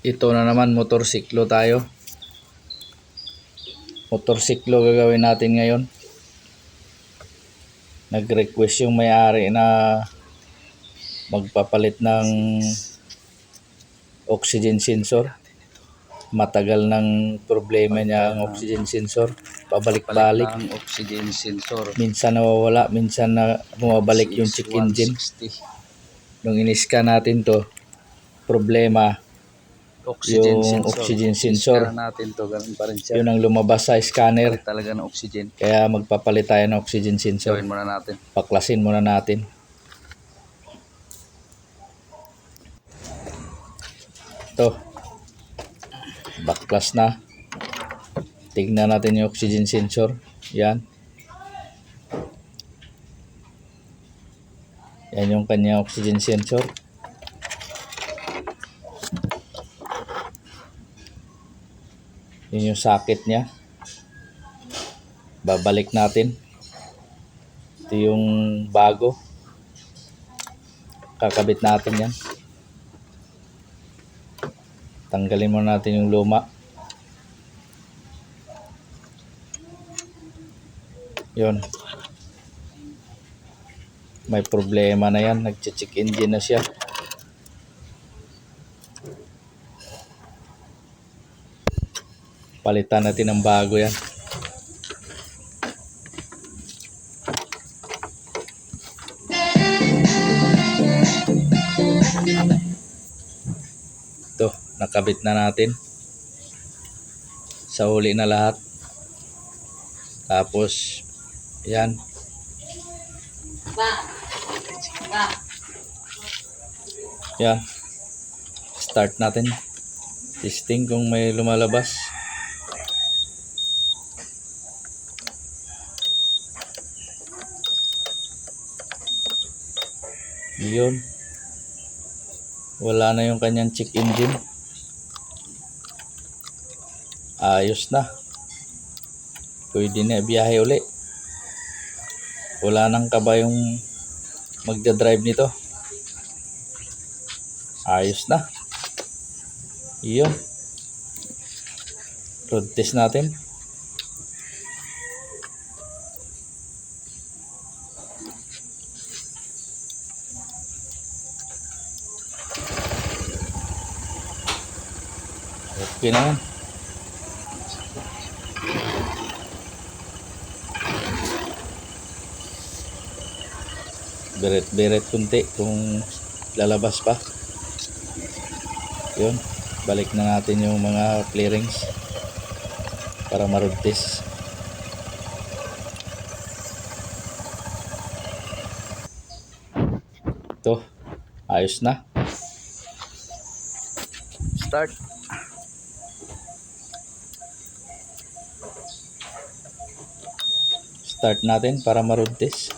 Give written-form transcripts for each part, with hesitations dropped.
Ito na naman, motorsiklo tayo. Motorsiklo gagawin natin ngayon. Nag-request yung may-ari na magpapalit ng oxygen sensor. Matagal ng problema niya ang oxygen sensor. Pabalik-balik. Ang oxygen sensor. Minsan nawawala, minsan na bumabalik yung check engine. Nung in-scan natin to, problema Oxygen yung sensor. oxygen sensor. Natin to, ganun pa rin siya. Yun ang lumabas sa scanner. Palit talaga ng oxygen. Kaya magpapalit tayo ng oxygen sensor. Gawin muna natin. Paklasin muna natin. Ito. Baklas na. Tignan natin yung oxygen sensor. Yan. Yan yung kanyang oxygen sensor. Yun yung socket niya. Babalik natin. Ito yung bago. Kakabit natin yan. Tanggalin muna natin yung luma. Yun. May problema na yan. Nag-check engine na siya. Palitan natin ng bago yan. Ito, nakabit na natin. Sa huli na lahat. Tapos, yan. Yan. Start natin. Testing kung may lumalabas. Yun. Wala na yung kanyang check engine. Ayos na. Pwede na biyahe uli. Wala nang kaba yung magdadrive nito. Ayos na. Yun. Road test natin. Okay na yan. Beret kunti kung lalabas pa. Yun. Balik na natin yung mga clearings para ma-road test. Ito. Ayos na. Start. Start natin para ma-road test.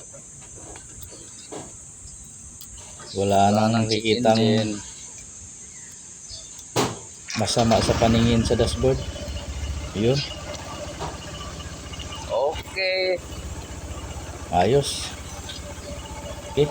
Wala nang nakikitang masama sa paningin sa dashboard. Yun. Okay. Ayos. Okay.